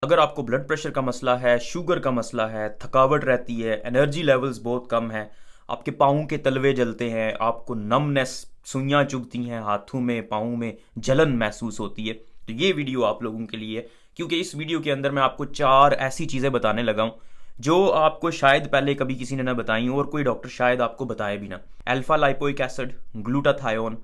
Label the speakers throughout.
Speaker 1: अगर आपको blood pressure का मसला है, शुगर का मसला है, थकावट रहती है, एनर्जी लेवल्स बहुत कम है, आपके पाँव के तलवे जलते हैं, आपको नमनेस, सुइयाँ चुभती हैं हाथों में, पाँव में जलन महसूस होती है, तो ये वीडियो आप लोगों के लिए है। क्योंकि इस वीडियो के अंदर मैं आपको 4 ऐसी चीज़ें बताने लगा हूँ जो आपको शायद पहले कभी किसी ने ना बताई हो और कोई डॉक्टर शायद आपको बताए भी ना। Alpha lipoic acid, glutathione,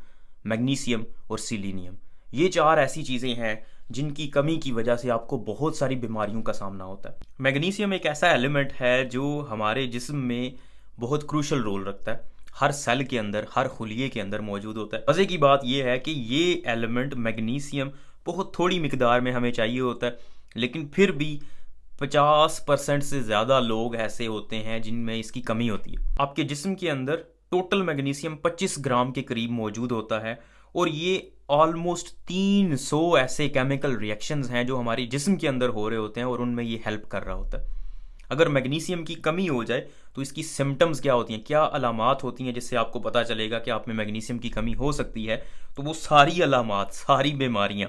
Speaker 1: magnesium और सिलीनियम, ये 4 ऐसी चीज़ें हैं जिनकी कमी की वजह से आपको बहुत सारी बीमारियों का सामना होता है। मैग्नीशियम एक ऐसा एलिमेंट है जो हमारे जिस्म में बहुत क्रूशल रोल रखता है। हर सेल के अंदर, हर खुलिये के अंदर मौजूद होता है। मज़े की बात यह है कि ये एलिमेंट मैग्नीशियम बहुत थोड़ी मिकदार में हमें चाहिए होता है, लेकिन फिर भी 50% से ज़्यादा लोग ऐसे होते हैं जिनमें इसकी कमी होती है। आपके जिस्म के अंदर टोटल मैग्नीशियम 25 ग्राम के करीब मौजूद होता है और ये ऑलमोस्ट 300 ऐसे केमिकल रिएक्शंस हैं जो हमारे जिस्म के अंदर हो रहे होते हैं और उनमें ये हेल्प कर रहा होता है। अगर मैग्नीशियम की कमी हो जाए तो इसकी सिम्टम्स क्या होती हैं, क्या अलामात होती हैं जिससे आपको पता चलेगा कि आप में मैग्नीशियम की कमी हो सकती है। तो वो सारी अलामात, सारी बीमारियां,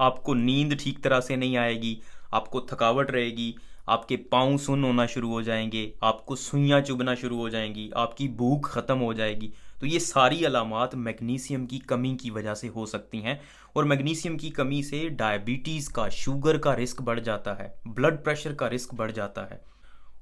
Speaker 1: आपको नींद ठीक तरह से नहीं आएगी, आपको थकावट रहेगी, आपके पाँव सुन्न होना शुरू हो जाएंगे, आपको सुइयाँ चुभना शुरू हो जाएंगी, आपकी भूख ख़त्म हो जाएगी। तो ये सारी अलामात मैग्नीशियम की कमी की वजह से हो सकती हैं और मैग्नीशियम की कमी से डायबिटीज़ का, शुगर का रिस्क बढ़ जाता है, ब्लड प्रेशर का रिस्क बढ़ जाता है।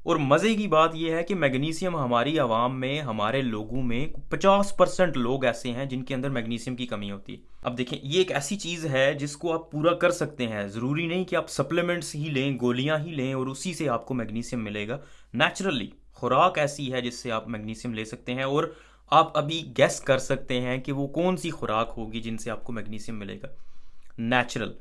Speaker 1: और मज़े की बात यह है कि मैग्नीशियम हमारी आवाम में, हमारे लोगों में 50% लोग ऐसे हैं जिनके अंदर मैग्नीशियम की कमी होती है। अब देखें, ये एक ऐसी चीज़ है जिसको आप पूरा कर सकते हैं। ज़रूरी नहीं कि आप सप्लीमेंट्स ही लें, गोलियां ही लें और उसी से आपको मैग्नीशियम मिलेगा। नेचुरली खुराक ऐसी है जिससे आप मैग्नीशियम ले सकते हैं और आप अभी गेस कर सकते हैं कि वो कौन सी खुराक होगी जिनसे आपको मैग्नीशियम मिलेगा। नेचुरल,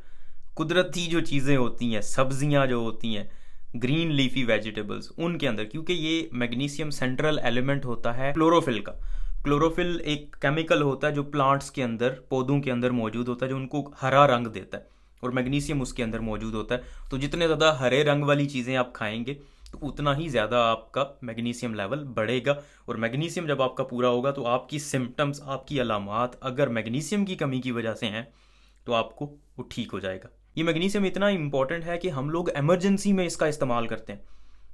Speaker 1: कुदरती जो चीज़ें होती हैं, सब्जियां जो होती हैं, ग्रीन लीफी वेजिटेबल्स, उनके अंदर, क्योंकि ये मैग्नीशियम सेंट्रल एलिमेंट होता है क्लोरोफिल का। क्लोरोफिल एक केमिकल होता है जो प्लांट्स के अंदर, पौधों के अंदर मौजूद होता है, जो उनको हरा रंग देता है और मैग्नीशियम उसके अंदर मौजूद होता है। तो जितने ज़्यादा हरे रंग वाली चीज़ें आप खाएंगे तो उतना ही ज़्यादा आपका मैग्नीशियम लेवल बढ़ेगा और मैग्नीशियम जब आपका पूरा होगा तो आपकी सिम्टम्स, आपकी अलामात अगर मैग्नीशियम की कमी की वजह से हैं तो आपको वो ठीक हो जाएगा। ये मैग्नीशियम इतना इंपॉर्टेंट है कि हम लोग इमरजेंसी में इसका इस्तेमाल करते हैं।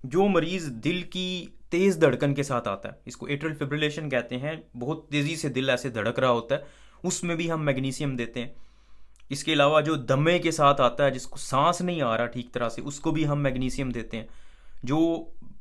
Speaker 1: जो मरीज़ दिल की तेज़ धड़कन के साथ आता है, इसको एट्रियल फिब्रिलेशन कहते हैं, बहुत तेज़ी से दिल ऐसे धड़क रहा होता है, उसमें भी हम मैग्नीशियम देते हैं। इसके अलावा जो दमे के साथ आता है, जिसको सांस नहीं आ रहा ठीक तरह से, उसको भी हम मैग्नीशियम देते हैं। जो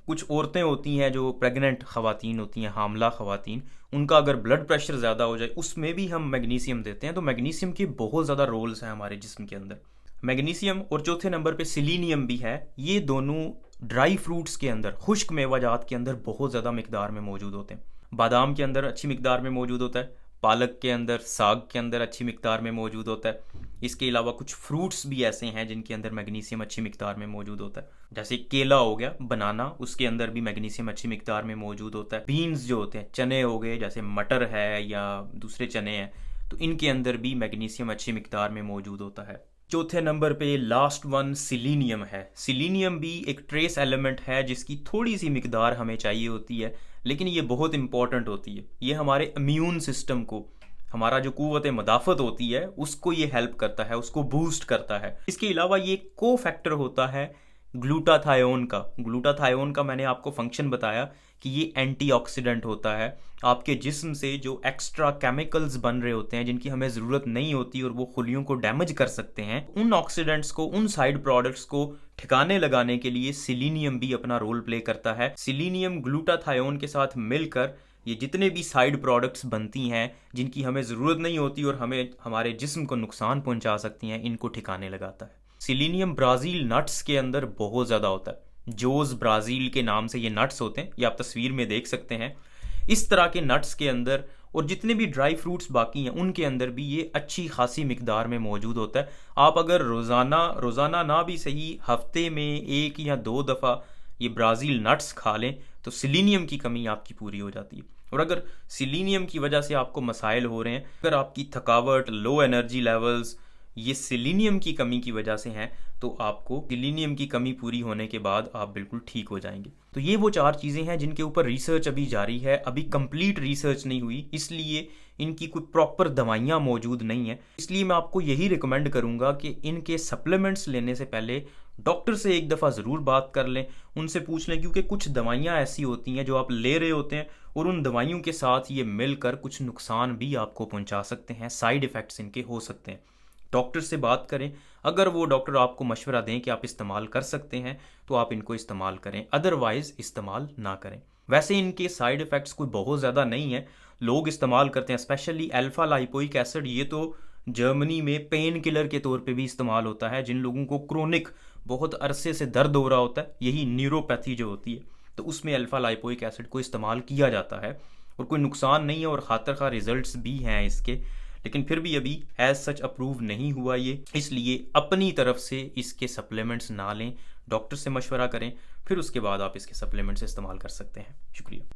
Speaker 1: कुछ औरतें होती हैं जो प्रेग्नेंट ख़वातीन होती हैं, हामला ख़वातीन, उनका अगर ब्लड प्रेशर ज़्यादा हो जाए उसमें भी हम मैग्नीशियम देते हैं। तो मैग्नीशियम के बहुत ज़्यादा रोल्स हैं हमारे जिस्म के अंदर। मैग्नीशियम और चौथे नंबर पे सिलीनियम भी है। ये दोनों ड्राई फ्रूट्स के अंदर, खुश्क मेवाजात के अंदर बहुत ज़्यादा मिकदार में मौजूद होते हैं। बादाम के अंदर अच्छी मिकदार में मौजूद होता है, पालक के अंदर, साग के अंदर अच्छी मिकदार में मौजूद होता है। इसके अलावा कुछ फ्रूट्स भी ऐसे हैं जिनके अंदर मैग्नीशियम अच्छी मिकदार में मौजूद होता है, जैसे केला हो गया, बनाना, उसके अंदर भी मैग्नीशियम अच्छी मिकदार में मौजूद होता है। बीन्स जो होते हैं, चने हो गए, जैसे मटर है या दूसरे चने हैं, तो इनके अंदर भी मैग्नीशियम अच्छी मिकदार में मौजूद होता है। चौथे नंबर पे लास्ट वन सिलीनियम है। सिलीनियम भी एक ट्रेस एलिमेंट है जिसकी थोड़ी सी मिकदार हमें चाहिए होती है, लेकिन ये बहुत इंपॉर्टेंट होती है। ये हमारे इम्यून सिस्टम को, हमारा जो कुव्वत मदाफ़त होती है, उसको ये हेल्प करता है, उसको बूस्ट करता है। इसके अलावा ये को फैक्टर होता है ग्लूटाथायोन का। ग्लूटाथायोन का मैंने आपको फंक्शन बताया कि ये एंटीऑक्सीडेंट होता है। आपके जिस्म से जो एक्स्ट्रा केमिकल्स बन रहे होते हैं जिनकी हमें ज़रूरत नहीं होती और वो खुलियों को डैमेज कर सकते हैं, उन ऑक्सीडेंट्स को, उन साइड प्रोडक्ट्स को ठिकाने लगाने के लिए सिलीनियम भी अपना रोल प्ले करता है। सिलीनियम ग्लूटाथायोन के साथ मिलकर ये जितने भी साइड प्रोडक्ट्स बनती हैं जिनकी हमें ज़रूरत नहीं होती और हमें, हमारे जिस्म को नुकसान पहुंचा सकती हैं, इनको ठिकाने लगाता है। सिलीनियम ब्राज़ील नट्स के अंदर बहुत ज़्यादा होता है। जोज़ ब्राज़ील के नाम से ये नट्स होते हैं, ये आप तस्वीर में देख सकते हैं। इस तरह के नट्स के अंदर और जितने भी ड्राई फ्रूट्स बाकी हैं उनके अंदर भी ये अच्छी खासी मिकदार में मौजूद होता है। आप अगर रोज़ाना ना भी सही, हफ्ते में 1 या 2 दफ़ा ये ब्राज़ील नट्स खा लें तो सिलीनियम की कमी आपकी पूरी हो जाती है। और अगर सिलीनियम की वजह से आपको मसाइल हो रहे हैं, अगर आपकी थकावट, लो एनर्जी लेवल्स ये सिलीनियम की कमी की वजह से हैं, तो आपको सिलीनियम की कमी पूरी होने के बाद आप बिल्कुल ठीक हो जाएंगे। तो ये वो 4 चीज़ें हैं जिनके ऊपर रिसर्च अभी जारी है, अभी कंप्लीट रिसर्च नहीं हुई, इसलिए इनकी कोई प्रॉपर दवाइयाँ मौजूद नहीं है। इसलिए मैं आपको यही रिकमेंड करूँगा कि इनके सप्लीमेंट्स लेने से पहले डॉक्टर से एक दफ़ा ज़रूर बात कर लें, उनसे पूछ लें, क्योंकि कुछ दवाइयाँ ऐसी होती हैं जो आप ले रहे होते हैं और उन दवाइयों के साथ ये मिलकर कुछ नुकसान भी आपको पहुंचा सकते हैं, साइड इफ़ेक्ट्स इनके हो सकते हैं। डॉक्टर से बात करें, अगर वो डॉक्टर आपको मशवरा दें कि आप इस्तेमाल कर सकते हैं तो आप इनको इस्तेमाल करें, अदरवाइज़ इस्तेमाल ना करें। वैसे इनके साइड इफ़ेक्ट्स कोई बहुत ज़्यादा नहीं है, लोग इस्तेमाल करते हैं, स्पेशली अल्फ़ा लाइपोइक एसिड। ये तो जर्मनी में पेन किलर के तौर पे भी इस्तेमाल होता है, जिन लोगों को क्रोनिक बहुत अरसे से दर्द हो रहा होता है, यही न्यूरोपैथी जो होती है, तो उसमें अल्फ़ा लाइपोइक एसिड को इस्तेमाल किया जाता है और कोई नुकसान नहीं है और खातर खा रिजल्ट्स भी हैं इसके। लेकिन फिर भी अभी एज सच अप्रूव नहीं हुआ ये, इसलिए अपनी तरफ से इसके सप्लीमेंट्स ना लें, डॉक्टर से मशवरा करें, फिर उसके बाद आप इसके सप्लीमेंट्स इस्तेमाल कर सकते हैं। शुक्रिया।